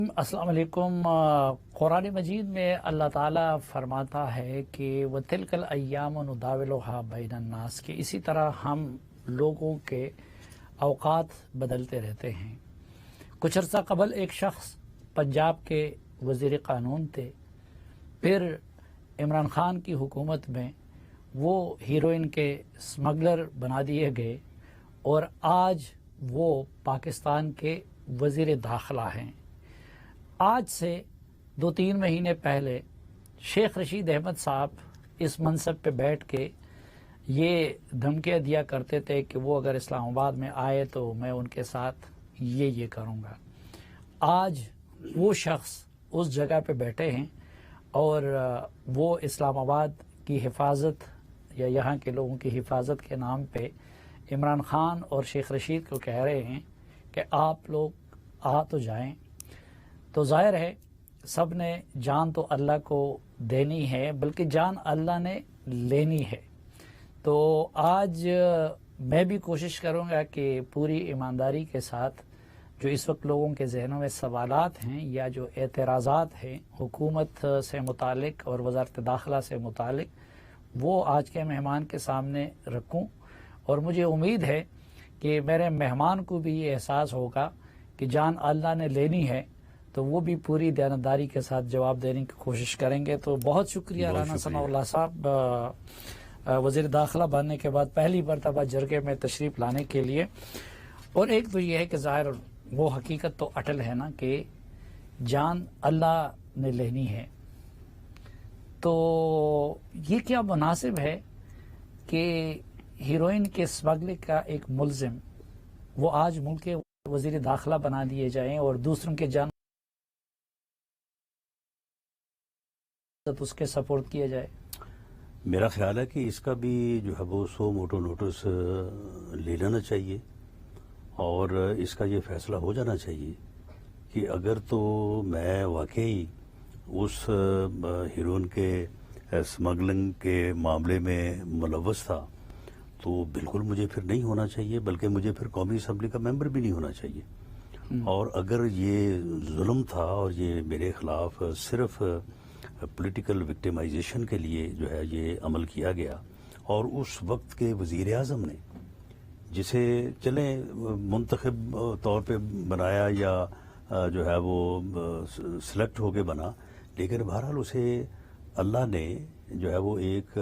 السلام علیکم۔ قرآن مجید میں اللہ تعالیٰ فرماتا ہے کہ وَتِلْكَ الْأَيَّامُ نُدَاوِلُهَا بَيْنَ النَّاسِ، کہ اسی طرح ہم لوگوں کے اوقات بدلتے رہتے ہیں۔ کچھ عرصہ قبل ایک شخص پنجاب کے وزیر قانون تھے، پھر عمران خان کی حکومت میں وہ ہیروئن کے سمگلر بنا دیے گئے اور آج وہ پاکستان کے وزیر داخلہ ہیں۔ آج سے 2-3 مہینے پہلے شیخ رشید احمد صاحب اس منصب پہ بیٹھ کے یہ دھمکیاں دیا کرتے تھے کہ وہ اگر اسلام آباد میں آئے تو میں ان کے ساتھ یہ کروں گا۔ آج وہ شخص اس جگہ پہ بیٹھے ہیں اور وہ اسلام آباد کی حفاظت یا یہاں کے لوگوں کی حفاظت کے نام پہ عمران خان اور شیخ رشید کو کہہ رہے ہیں کہ آپ لوگ آ تو جائیں۔ تو ظاہر ہے سب نے جان تو اللہ کو دینی ہے، بلکہ جان اللہ نے لینی ہے۔ تو آج میں بھی کوشش کروں گا کہ پوری ایمانداری کے ساتھ جو اس وقت لوگوں کے ذہنوں میں سوالات ہیں یا جو اعتراضات ہیں حکومت سے متعلق اور وزارت داخلہ سے متعلق، وہ آج کے مہمان کے سامنے رکھوں، اور مجھے امید ہے کہ میرے مہمان کو بھی یہ احساس ہوگا کہ جان اللہ نے لینی ہے، تو وہ بھی پوری دیانتداری کے ساتھ جواب دینے کی کوشش کریں گے۔ تو بہت شکریہ رانا ثناء اللہ صاحب، وزیر داخلہ بننے کے بعد پہلی مرتبہ جرگے میں تشریف لانے کے لیے۔ اور ایک تو یہ ہے کہ ظاہر وہ حقیقت تو اٹل ہے نا کہ جان اللہ نے لینی ہے، تو یہ کیا مناسب ہے کہ ہیروئن کے اسمگلنگ کا ایک ملزم وہ آج ملک کے وزیر داخلہ بنا دیے جائیں اور دوسروں کے جان اس کے سپورٹ کیا جائے؟ میرا خیال ہے کہ اس کا بھی جو ہے وہ سو موٹو نوٹس لے لینا چاہیے اور اس کا یہ فیصلہ ہو جانا چاہیے کہ اگر تو میں واقعی اس ہیروئن کے اسمگلنگ کے معاملے میں ملوث تھا تو بالکل مجھے پھر نہیں ہونا چاہیے، بلکہ مجھے پھر قومی اسمبلی کا ممبر بھی نہیں ہونا چاہیے۔ اور اگر یہ ظلم تھا اور یہ میرے خلاف صرف پولیٹیکل وکٹیمائزیشن کے لیے جو ہے یہ عمل کیا گیا، اور اس وقت کے وزیر اعظم نے جسے چلیں منتخب طور پہ بنایا یا جو ہے وہ سلیکٹ ہو کے بنا، لیکن بہرحال اسے اللہ نے جو ہے وہ ایک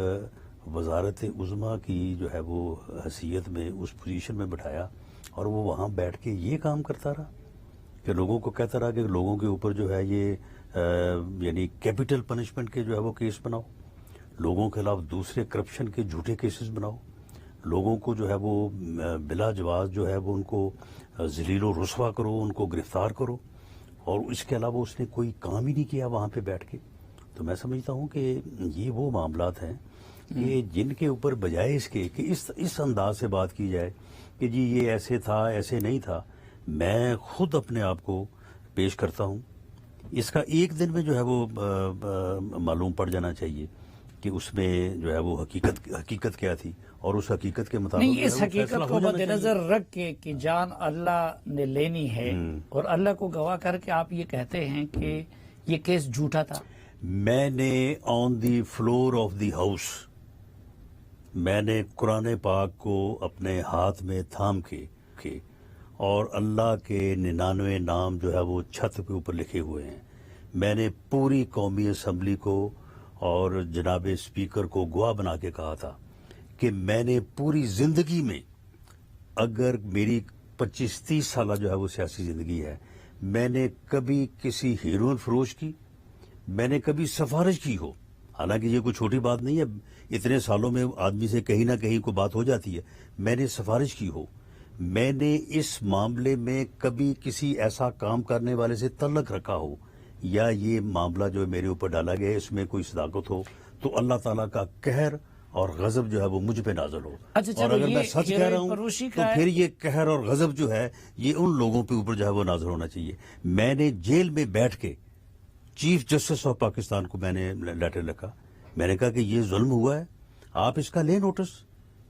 وزارت عظمیٰ کی جو ہے وہ حیثیت میں اس پوزیشن میں بٹھایا، اور وہ وہاں بیٹھ کے یہ کام کرتا رہا کہ لوگوں کو کہتا رہا کہ لوگوں کے اوپر جو ہے یہ یعنی کیپٹل پنشمنٹ کے جو ہے وہ کیس بناؤ، لوگوں کے خلاف دوسرے کرپشن کے جھوٹے کیسز بناؤ، لوگوں کو جو ہے وہ بلا جواز جو ہے وہ ان کو ذلیل و رسوا کرو، ان کو گرفتار کرو، اور اس کے علاوہ اس نے کوئی کام ہی نہیں کیا وہاں پہ بیٹھ کے۔ تو میں سمجھتا ہوں کہ یہ وہ معاملات ہیں کہ جن کے اوپر بجائے اس کے کہ اس انداز سے بات کی جائے کہ جی یہ ایسے تھا ایسے نہیں تھا، میں خود اپنے آپ کو پیش کرتا ہوں، اس کا ایک دن میں جو ہے وہ معلوم پڑ جانا چاہیے کہ اس میں جو ہے وہ حقیقت کیا تھی، اور اس حقیقت کے مطابق نہیں، اس حقیقت کو مد نظر رکھ کے کہ جان اللہ نے لینی ہے اور اللہ کو گواہ کر کے آپ یہ کہتے ہیں کہ یہ کیس جھوٹا تھا۔ میں نے آن دی فلور آف دی ہاؤس میں نے قرآن پاک کو اپنے ہاتھ میں تھام کے اور اللہ کے 99 نام جو ہے وہ چھت کے اوپر لکھے ہوئے ہیں، میں نے پوری قومی اسمبلی کو اور جناب اسپیکر کو گواہ بنا کے کہا تھا کہ میں نے پوری زندگی میں، اگر میری 25-30 سالہ جو ہے وہ سیاسی زندگی ہے، میں نے کبھی کسی ہیروئن فروش کی، میں نے کبھی سفارش کی ہو، حالانکہ یہ کوئی چھوٹی بات نہیں ہے، اتنے سالوں میں آدمی سے کہیں نہ کہیں کوئی بات ہو جاتی ہے، میں نے سفارش کی ہو، میں نے اس معاملے میں کبھی کسی ایسا کام کرنے والے سے تعلق رکھا ہو، یا یہ معاملہ جو میرے اوپر ڈالا گیا ہے اس میں کوئی صداقت ہو، تو اللہ تعالیٰ کا قہر اور غضب جو ہے وہ مجھ پہ نازل ہو۔ اور اگر میں سچ کہہ رہا ہوں تو پھر یہ قہر اور غضب جو ہے یہ ان لوگوں پہ اوپر جو ہے وہ نازل ہونا چاہیے۔ میں نے جیل میں بیٹھ کے چیف جسٹس آف پاکستان کو میں نے لیٹر لکھا، میں نے کہا کہ یہ ظلم ہوا ہے، آپ اس کا لیں نوٹس،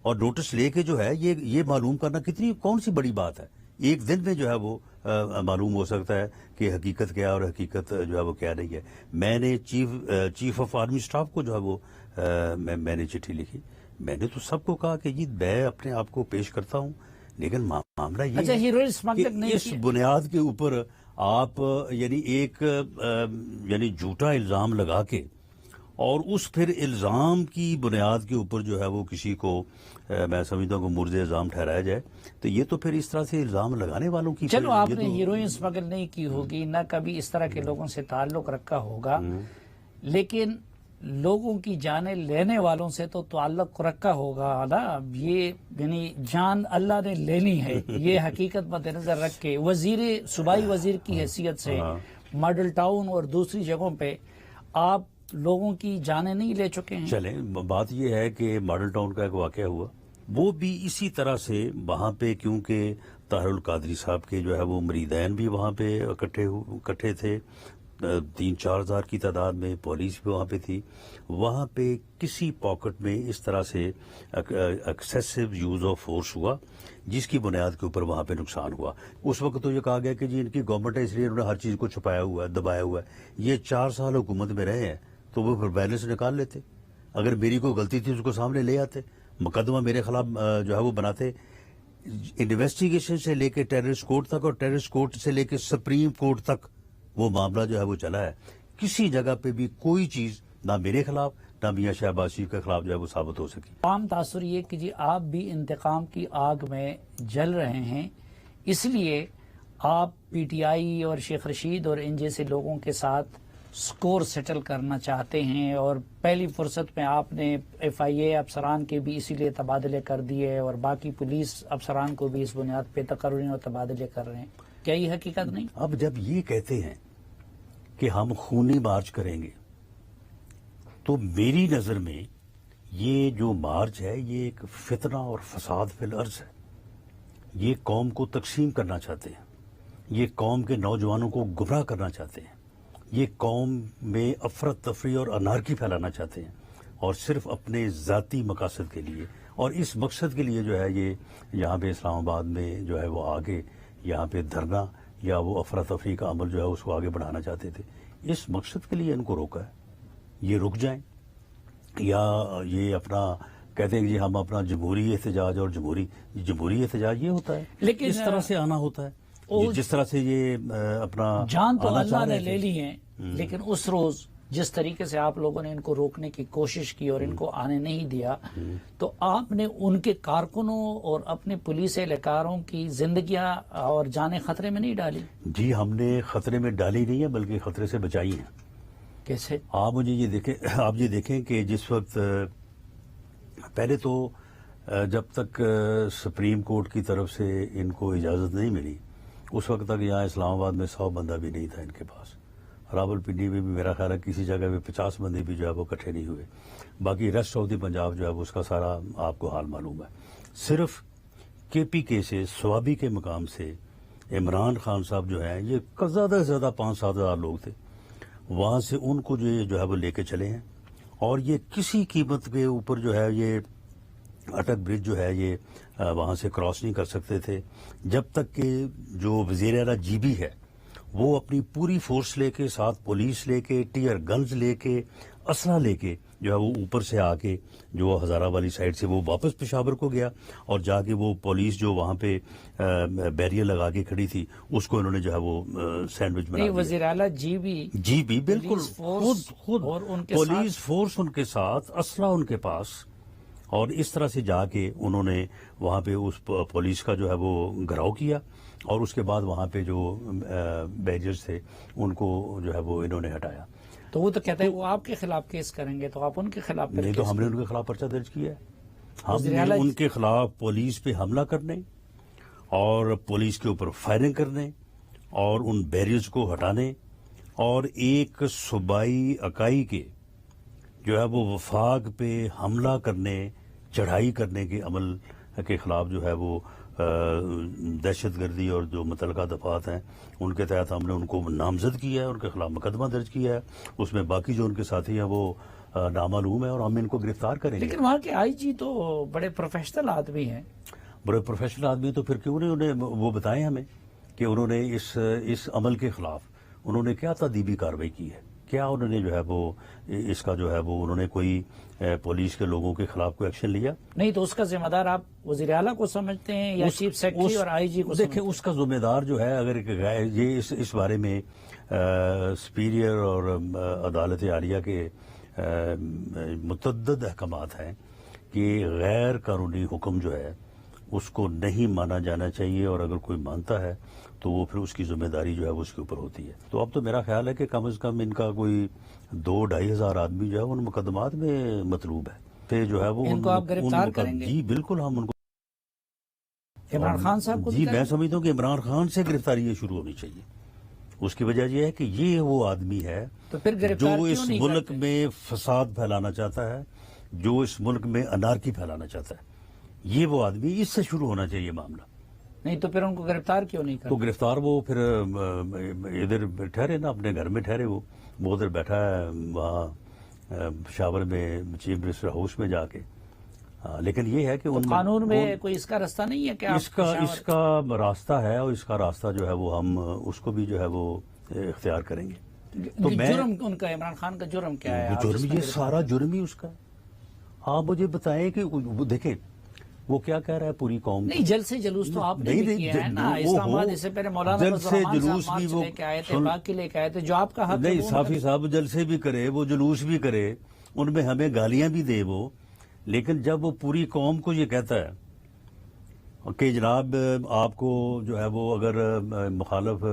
اور نوٹس لے کے جو ہے یہ معلوم کرنا کتنی کون سی بڑی بات ہے ایک دن میں جو ہے وہ معلوم ہو سکتا ہے کہ حقیقت کیا اور حقیقت جو ہے وہ کیا نہیں ہے. میں نے چیف آف آرمی اسٹاف کو جو ہے وہ میں نے چٹھی لکھی. میں نے تو سب کو کہا کہ جی میں اپنے آپ کو پیش کرتا ہوں، لیکن معاملہ یہ اچھا، ہے ہیروئن کہ اسمگلنگ نہیں اس بنیاد کے اوپر آپ یعنی ایک یعنی جھوٹا الزام لگا کے اور اس پھر الزام کی بنیاد کے اوپر جو ہے وہ کسی کو میں سمجھتا ہوں کہ مرد الزام ٹھہرایا جائے، تو یہ تو پھر اس طرح سے الزام لگانے والوں کی چلو یہ آپ تو- نے ہیروئن اسمگل نہیں کی ہوگی، نہ کبھی اس طرح کے لوگوں سے تعلق رکھا ہوگا، لیکن لوگوں کی جانیں لینے والوں سے تو تعلق رکھا ہوگا نا. یہ یعنی جان اللہ نے لینی ہے، یہ حقیقت مد نظر رکھ کے صوبائی وزیر کی حیثیت سے ماڈل ٹاؤن اور دوسری جگہوں پہ آپ لوگوں کی جانیں نہیں لے چکے ہیں. چلیں، بات یہ ہے کہ ماڈل ٹاؤن کا ایک واقعہ ہوا، وہ بھی اسی طرح سے وہاں پہ کیونکہ طاہر القادری صاحب کے جو ہے وہ مریدین بھی وہاں پہ اکٹھے تھے، 3-4 ہزار کی تعداد میں، پولیس بھی وہاں پہ تھی. وہاں پہ کسی پاکٹ میں اس طرح سے ایکسیسو یوز آف فورس ہوا جس کی بنیاد کے اوپر وہاں پہ نقصان ہوا. اس وقت تو یہ کہا گیا کہ جی ان کی گورنمنٹ ہے اس لیے انہوں نے ہر چیز کو چھپایا ہوا ہے، دبایا ہوا ہے. یہ 4 سال حکومت میں رہے ہیں تو وہ پھر بیلنس نکال لیتے. اگر میری کوئی غلطی تھی اس کو سامنے لے آتے، مقدمہ میرے خلاف جو ہے وہ بناتے. انویسٹیگیشن سے لے کے ٹیررسٹ کورٹ تک اور ٹیررسٹ کورٹ سے لے کے سپریم کورٹ تک وہ معاملہ جو ہے وہ چلا ہے. کسی جگہ پہ بھی کوئی چیز نہ میرے خلاف نہ میاں شہباز شریف کے خلاف جو ہے وہ ثابت ہو سکی. عام تاثر یہ کہ جی آپ بھی انتقام کی آگ میں جل رہے ہیں، اس لیے آپ پی ٹی آئی اور شیخ رشید اور ان جیسے لوگوں کے ساتھ سکور سیٹل کرنا چاہتے ہیں، اور پہلی فرصت میں آپ نے ایف آئی اے افسران کے بھی اسی لیے تبادلے کر دیے اور باقی پولیس افسران کو بھی اس بنیاد پہ تقرری اور تبادلے کر رہے ہیں. کیا یہ حقیقت نہیں؟ اب جب یہ کہتے ہیں کہ ہم خونی مارچ کریں گے تو میری نظر میں یہ جو مارچ ہے یہ ایک فتنہ اور فساد فی الارض ہے. یہ قوم کو تقسیم کرنا چاہتے ہیں، یہ قوم کے نوجوانوں کو گمراہ کرنا چاہتے ہیں، یہ قوم میں افراتفری اور انارکی پھیلانا چاہتے ہیں، اور صرف اپنے ذاتی مقاصد کے لیے. اور اس مقصد کے لیے جو ہے یہ یہاں پہ اسلام آباد میں جو ہے وہ آگے یہاں پہ دھرنا یا وہ افراتفری کا عمل جو ہے اس کو آگے بڑھانا چاہتے تھے. اس مقصد کے لیے ان کو روکا ہے. یہ رک جائیں یا یہ اپنا کہتے ہیں کہ جی ہم اپنا جمہوری احتجاج، اور جمہوری احتجاج یہ ہوتا ہے لیکن اس طرح سے آنا ہوتا ہے. جس طرح سے یہ اپنا جان تو آنا اللہ چاہ نے رہے لے تھے. لی ہیں، لیکن اس روز جس طریقے سے آپ لوگوں نے ان کو روکنے کی کوشش کی اور ان کو آنے نہیں دیا، تو آپ نے ان کے کارکنوں اور اپنے پولیس اہلکاروں کی زندگیاں اور جانیں خطرے میں نہیں ڈالی؟ جی ہم نے خطرے میں ڈالی نہیں ہے بلکہ خطرے سے بچائی ہیں. کیسے؟ آپ یہ دیکھیں کہ جس وقت پہلے تو جب تک سپریم کورٹ کی طرف سے ان کو اجازت نہیں ملی اس وقت تک یہاں اسلام آباد میں 100 بندہ بھی نہیں تھا ان کے پاس. راول پنڈی میں بھی میرا خیال ہے کسی جگہ پہ 50 بندے بھی جو ہے وہ اکٹھے نہیں ہوئے. باقی ریسٹ آف دی پنجاب جو ہے وہ اس کا سارا آپ کو حال معلوم ہے. صرف کے پی کے سے سوابی کے مقام سے عمران خان صاحب جو ہیں یہ زیادہ سے زیادہ 5-7 ہزار لوگ تھے، وہاں سے ان کو جو ہے وہ لے کے چلے ہیں. اور یہ کسی قیمت کے اوپر جو ہے یہ اٹک برج جو ہے یہ وہاں سے کراس نہیں کر سکتے تھے جب تک کہ جو وزیر اعلیٰ جی بی ہے وہ اپنی پوری فورس لے کے، ساتھ پولیس لے کے، ٹیئر گنز لے کے، اسلحہ لے کے جو ہے وہ اوپر سے آ کے جو ہزارہ والی سائڈ سے وہ واپس پشاور کو گیا، اور جا کے وہ پولیس جو وہاں پہ بیریئر لگا کے کھڑی تھی اس کو انہوں نے جو ہے وہ سینڈوچ بنا دیا. وزیر اعلیٰ جی بھی بالکل خود اور ان کے پولیس فورس ان کے ساتھ، اسلحہ ان کے پاس، اور اس طرح سے جا کے انہوں نے وہاں پہ اس پولیس کا جو ہے وہ گھراؤ کیا، اور اس کے بعد وہاں پہ جو بیریئرز تھے ان کو جو ہے وہ انہوں نے ہٹایا. تو وہ تو کہتے ہیں وہ آپ کے خلاف کیس کریں گے، تو آپ ان کے خلاف نہیں تو ہم نے ان کے خلاف پرچہ درج کیا ہے. ہم نے ان کے خلاف پولیس پہ حملہ کرنے اور پولیس کے اوپر فائرنگ کرنے اور ان بیریئرز کو ہٹانے اور ایک صوبائی اکائی کے جو ہے وہ وفاق پہ حملہ کرنے، چڑھائی کرنے کے عمل کے خلاف جو ہے وہ دہشت گردی اور جو متعلقہ دفعات ہیں ان کے تحت ہم نے ان کو نامزد کیا ہے، ان کے خلاف مقدمہ درج کیا ہے. اس میں باقی جو ان کے ساتھی ہیں وہ نامعلوم ہے اور ہم ان کو گرفتار کریں گے. لیکن وہاں کے آئی جی تو بڑے پروفیشنل آدمی ہیں. بڑے پروفیشنل آدمی تو پھر کیوں نہیں انہیں وہ بتائیں ہمیں کہ انہوں نے اس عمل کے خلاف انہوں نے کیا تادیبی کارروائی کی ہے، کیا انہوں نے جو ہے وہ اس کا جو ہے وہ انہوں نے کوئی پولیس کے لوگوں کے خلاف کوئی ایکشن لیا؟ نہیں تو اس کا ذمہ دار آپ وزیر اعلیٰ کو سمجھتے ہیں یا چیف سیکرٹری اور آئی جی کو؟ دیکھیں اس کا ذمہ دار جو ہے، اگر یہ اس بارے میں سپیریئر اور عدالت عالیہ کے متعدد احکامات ہیں کہ غیر قانونی حکم جو ہے اس کو نہیں مانا جانا چاہیے، اور اگر کوئی مانتا ہے تو وہ پھر اس کی ذمہ داری جو ہے وہ اس کے اوپر ہوتی ہے۔ تو اب تو میرا خیال ہے کہ کم از کم ان کا کوئی 2-2.5 ہزار آدمی جو ہے ان مقدمات میں مطلوب ہے، پھر جو ہے وہ ان کو آپ گرفتار کریں گے؟ جی بالکل، ہم ان کو عمران خان صاحب کو جی میں سمجھتا ہوں کہ عمران خان سے گرفتاری یہ شروع ہونی چاہیے۔ اس کی وجہ یہ ہے کہ یہ وہ آدمی ہے تو پھر گرفتار جو کیوں اس نہیں ملک کرتے؟ میں فساد پھیلانا چاہتا ہے، جو اس ملک میں انارکی پھیلانا چاہتا ہے، یہ وہ آدمی، اس سے شروع ہونا چاہیے معاملہ۔ نہیں تو پھر ان کو گرفتار کیوں نہیں تو کرتے؟ گرفتار وہ پھر ادھر ٹھہرے نا، اپنے گھر میں ٹھہرے، وہ ادھر بیٹھا ہے وہاں پشاور میں چیف منسٹر ہاؤس میں جا کے۔ لیکن یہ ہے کہ ان قانون میں کوئی اس کا راستہ نہیں ہے کہ اس کا راستہ ہے، اور اس کا راستہ جو ہے وہ ہم اس کو بھی جو ہے وہ اختیار کریں گے۔ تو میں جرم ان کا، عمران خان کا جرم کیا ہے؟ آپ جرم، اس میں یہ گرفتار سارا جرم ہی اس کا ہے۔ آپ مجھے بتائیں کہ دیکھیں وہ کیا کہہ رہا ہے پوری قوم کو؟ نہیں، جلد سے جلوس تو آپ نے نہیں، بھی کیا ہے نا وہ اسلام آباد، ہو، اس سے پہلے مولانا جلد فضل سے الرحمان جلوس صاحب بھی مارچ وہ لے کے آئے تھے، باقی لے کے آئے تھے، جو آپ کا حق ہے نہیں، وہ صافی صاحب جلسے بھی کرے، وہ جلوس بھی کرے، ان میں ہمیں گالیاں بھی دے وہ، لیکن جب وہ پوری قوم کو یہ کہتا ہے کہ جناب آپ کو جو ہے وہ اگر مخالف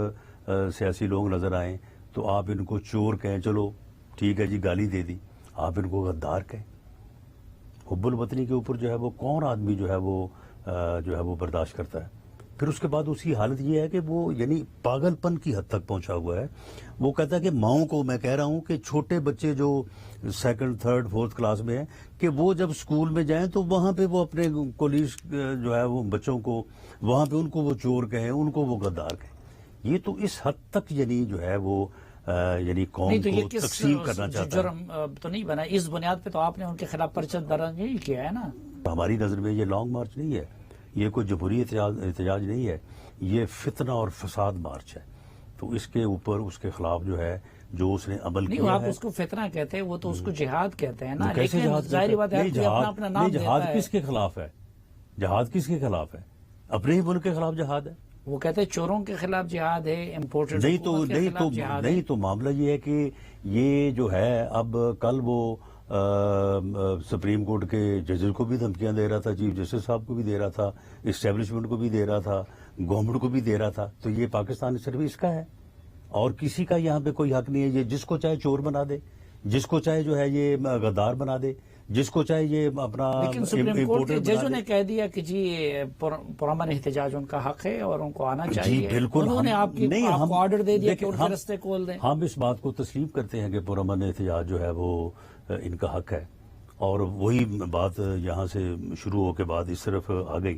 سیاسی لوگ نظر آئیں تو آپ ان کو چور کہیں، چلو ٹھیک ہے جی گالی دے دی، آپ ان کو غدار کہیں۔ حب الوطنی کے اوپر جو ہے وہ کون آدمی جو ہے وہ برداشت کرتا ہے؟ پھر اس کے بعد اس کی حالت یہ ہے کہ وہ یعنی پاگل پن کی حد تک پہنچا ہوا ہے۔ وہ کہتا ہے کہ ماؤں کو میں کہہ رہا ہوں کہ چھوٹے بچے جو 2nd 3rd 4th کلاس میں ہیں کہ وہ جب اسکول میں جائیں تو وہاں پہ وہ اپنے کولیج جو ہے وہ بچوں کو وہاں پہ ان کو وہ چور کہیں، ان کو وہ غدار کہیں۔ یہ تو اس حد تک یعنی جو ہے وہ یعنی قوم نہیں تو یہ کو کس تقسیم کرنا چاہتا ہے۔ جرم تو نہیں بنا اس بنیاد پہ؟ تو آپ نے ان کے خلاف پرچہ درج نہیں کیا ہے نا؟ ہماری نظر میں یہ لانگ مارچ نہیں ہے، یہ کوئی جمہوری احتجاج نہیں ہے، یہ فتنہ اور فساد مارچ ہے۔ تو اس کے اوپر اس کے خلاف جو ہے جو اس نے عمل نہیں، کیا آپ ہے، اس کو فتنہ کہتے ہیں، وہ تو اس کو جہاد کہتے ہیں نا۔ کیسے لیکن جہاد ظاہری بات ہے نہیں، کہ اپنا اپنا نام نہیں، جہاد دیتا ہے۔ کس کے خلاف ہے؟ جہاد کس کے خلاف ہے؟ اپنے ہی ملک کے خلاف جہاد ہے۔ وہ کہتے ہیں چوروں کے خلاف جہاد ہے، امپورٹڈ نہیں تو معاملہ یہ ہے کہ یہ جو ہے اب کل وہ سپریم کورٹ کے ججز کو بھی دھمکیاں دے رہا تھا، چیف جسٹس صاحب کو بھی دے رہا تھا، اسٹیبلشمنٹ کو بھی دے رہا تھا، گورنمنٹ کو بھی دے رہا تھا۔ تو یہ پاکستان صرف اس کا ہے اور کسی کا یہاں پہ کوئی حق نہیں ہے۔ یہ جس کو چاہے چور بنا دے، جس کو چاہے جو ہے یہ غدار بنا دے، جس کو چاہے یہ اپنا لیکن سپریم کورٹ کے امپورٹر بنا ججوں دے۔ نے کہہ دیا کہ جی پرامن احتجاج ان کا حق ہے اور ان کو آنا جی چاہیے۔ بالکل، انہوں نے آپ کو آرڈر دے دیا کہ ان کے رستے کھول دیں۔ ہم اس بات کو تسلیم کرتے ہیں کہ پرامن احتجاج جو ہے وہ ان کا حق ہے، اور وہی بات یہاں سے شروع ہو کے بعد اس طرف آ گئی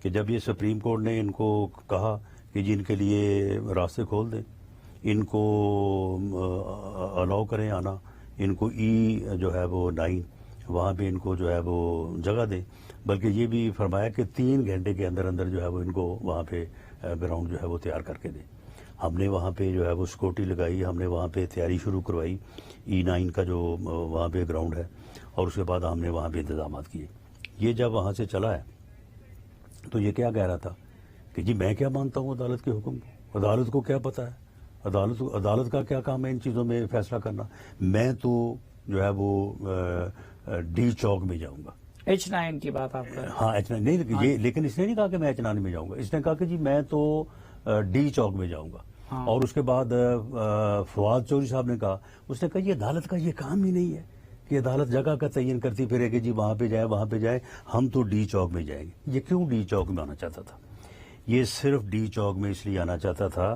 کہ جب یہ سپریم کورٹ نے ان کو کہا کہ جی ان کے لیے راستے کھول دیں، ان کو الاؤ کریں آنا، ان کو جو ہے وہ 9 وہاں پہ ان کو جو ہے وہ جگہ دیں، بلکہ یہ بھی فرمایا کہ 3 گھنٹے کے اندر اندر جو ہے وہ ان کو وہاں پہ گراؤنڈ جو ہے وہ تیار کر کے دیں۔ ہم نے وہاں پہ جو ہے وہ سیکورٹی لگائی، ہم نے وہاں پہ تیاری شروع کروائی E9 کا جو وہاں پہ گراؤنڈ ہے، اور اس کے بعد ہم نے وہاں پہ انتظامات کیے۔ یہ جب وہاں سے چلا ہے تو یہ کیا کہہ رہا تھا کہ جی میں کیا مانتا ہوں عدالت کے حکم کو، عدالت کو کیا پتا ہے، عدالت کا کیا کام ہے ان چیزوں میں فیصلہ کرنا، میں تو جو ہے وہ ڈی چوک میں جاؤں گا۔ H9 کی بات آپ کر رہے ہیں؟ ہاں H9 نہیں، لیکن اس نے نہیں کہا کہ میں H9 میں جاؤں گا، اس نے کہا کہ جی میں تو ڈی چوک میں جاؤں گا۔ اور اس کے بعد فواد چودھری صاحب نے کہا، اس نے کہا یہ عدالت کا یہ کام ہی نہیں ہے کہ عدالت جگہ کا تعین کرتی پھرے کہ جی وہاں پہ جائے وہاں پہ جائے، ہم تو ڈی چوک میں جائیں گے۔ یہ کیوں ڈی چوک میں آنا چاہتا تھا؟ یہ صرف ڈی چوک میں اس لیے آنا چاہتا تھا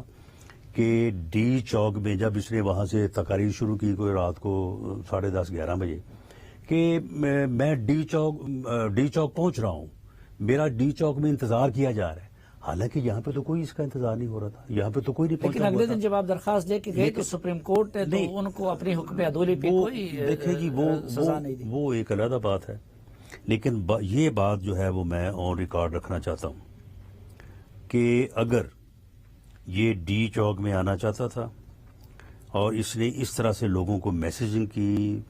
کہ ڈی چوک میں جب اس نے وہاں سے تقاریر شروع کی کوئی رات کو 10:30 11 بجے کہ میں ڈی چوک پہنچ رہا ہوں، میرا ڈی چوک میں انتظار کیا جا رہا ہے، حالانکہ یہاں پہ تو کوئی اس کا انتظار نہیں ہو رہا تھا، یہاں پہ تو کوئی نہیں پہنچا لیکن اگلے ہوا دن جب آپ درخواست دے کے گئے تو سپریم کورٹ نے تو ان کو اپنی حکم عدولی پہ کوئی دیکھیں جی سزا نہیں دی۔ وہ ایک علیحدہ بات ہے، لیکن یہ بات جو ہے وہ میں آن ریکارڈ رکھنا چاہتا ہوں کہ اگر یہ ڈی چوک میں آنا چاہتا تھا اور اس نے اس طرح سے لوگوں کو میسیجنگ کی،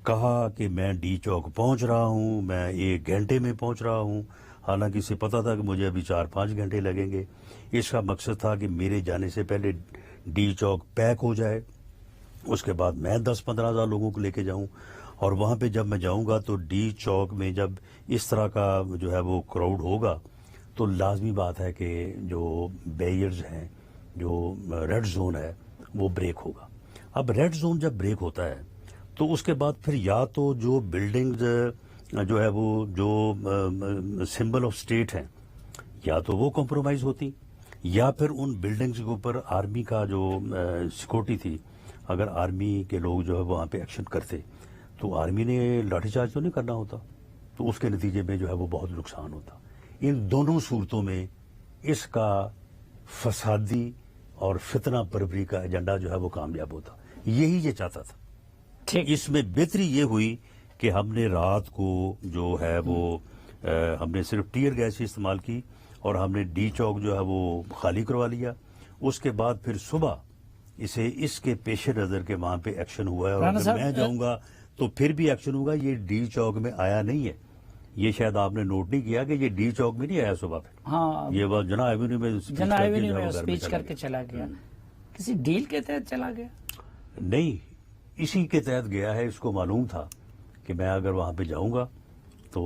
کہا کہ میں ڈی چوک پہنچ رہا ہوں، میں 1 گھنٹے میں پہنچ رہا ہوں، حالانکہ اسے پتا تھا کہ مجھے ابھی 4-5 گھنٹے لگیں گے. اس کا مقصد تھا کہ میرے جانے سے پہلے ڈی چوک پیک ہو جائے، اس کے بعد میں 10-15 ہزار لوگوں کو لے کے جاؤں، اور وہاں پہ جب میں جاؤں گا تو ڈی چوک میں جب اس طرح کا جو ہے وہ کراؤڈ ہوگا تو لازمی بات ہے کہ جو بیریئرز ہیں، جو ریڈ زون ہے وہ بریک ہوگا. اب ریڈ زون جب بریک ہوتا ہے تو اس کے بعد پھر یا تو جو بلڈنگز جو ہے وہ جو سمبل آف اسٹیٹ ہیں یا تو وہ کمپرومائز ہوتی، یا پھر ان بلڈنگز کے اوپر آرمی کا جو سیکورٹی تھی، اگر آرمی کے لوگ جو ہے وہاں پہ ایکشن کرتے تو آرمی نے لاٹھی چارج تو نہیں کرنا ہوتا، تو اس کے نتیجے میں جو ہے وہ بہت نقصان ہوتا. ان دونوں صورتوں میں اس کا فسادی اور فتنہ پروری کا ایجنڈا جو ہے وہ کامیاب ہوتا. یہی یہ چاہتا تھا. اس میں بہتری یہ ہوئی کہ ہم نے رات کو جو ہے وہ ہم نے صرف ٹیئر گیس ہی استعمال کی اور ہم نے ڈی چوک جو ہے وہ خالی کروا لیا. اس کے بعد پھر صبح اسے اس کے پیش نظر کے وہاں پہ ایکشن ہوا ہے، اور اگر میں جاؤں گا تو پھر بھی ایکشن ہوگا. یہ ڈی چوک میں آیا نہیں ہے، یہ شاید آپ نے نوٹ نہیں کیا کہ یہ ڈی چوک میں نہیں آیا صبح پہ. ہاں، یہ بات جناح ایونیو میں اسپیچ کر کے چلا گیا. کسی ڈیل کے تحت چلا گیا؟ نہیں، اسی کے تحت گیا ہے. اس کو معلوم تھا کہ میں اگر وہاں پہ جاؤں گا تو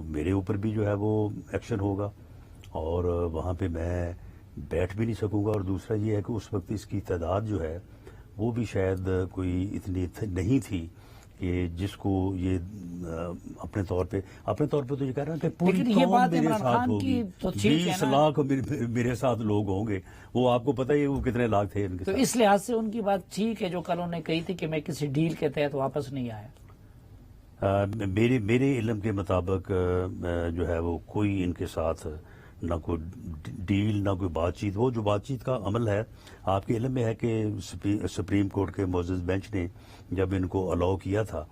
میرے اوپر بھی جو ہے وہ ایکشن ہوگا اور وہاں پہ میں بیٹھ بھی نہیں سکوں گا. اور دوسرا یہ ہے کہ اس وقت اس کی تعداد جو ہے وہ بھی شاید کوئی اتنی نہیں تھی کہ جس کو یہ اپنے طور پہ تو یہ کہہ رہا ہے کہ پوری قوم میرے ساتھ ہوگی، 20 لاکھ میرے ساتھ لوگ ہوں گے. وہ آپ کو پتہ ہے وہ کتنے لاکھ تھے ان کے تو ساتھ. اس لحاظ سے ان کی بات ٹھیک ہے جو کل انہوں نے کہی تھی کہ میں کسی ڈیل کے تحت واپس نہیں آیا. میرے علم کے مطابق جو ہے وہ کوئی ان کے ساتھ نہ کوئی ڈیل نہ کوئی بات چیت. وہ جو بات چیت کا عمل ہے آپ کے علم میں ہے کہ سپریم کورٹ کے معزز بینچ نے جب ان کو الاؤ کیا تھا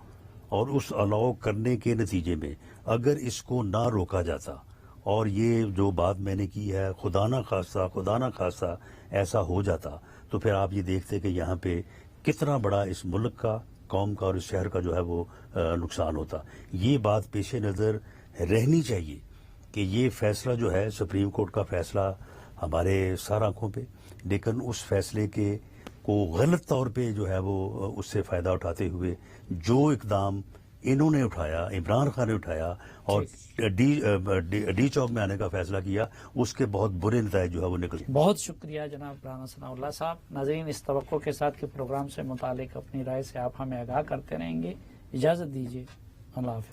اور اس الاؤ کرنے کے نتیجے میں اگر اس کو نہ روکا جاتا اور یہ جو بات میں نے کی ہے خدا نہ خواستہ ایسا ہو جاتا تو پھر آپ یہ دیکھتے کہ یہاں پہ کتنا بڑا اس ملک کا، قوم کا اور اس شہر کا جو ہے وہ نقصان ہوتا. یہ بات پیش نظر رہنی چاہیے کہ یہ فیصلہ جو ہے سپریم کورٹ کا فیصلہ ہمارے سارا آنکھوں پہ، لیکن اس فیصلے کے کو غلط طور پہ جو ہے وہ اس سے فائدہ اٹھاتے ہوئے جو اقدام انہوں نے اٹھایا، عمران خان نے اٹھایا اور ڈی چوک میں آنے کا فیصلہ کیا، اس کے بہت برے نتائج جو ہے وہ نکلے. بہت شکریہ جناب رانا ثناء اللہ صاحب. ناظرین، اس توقع کے ساتھ کہ پروگرام سے متعلق اپنی رائے سے آپ ہمیں آگاہ کرتے رہیں گے. اجازت دیجیے. اللہ حافظ.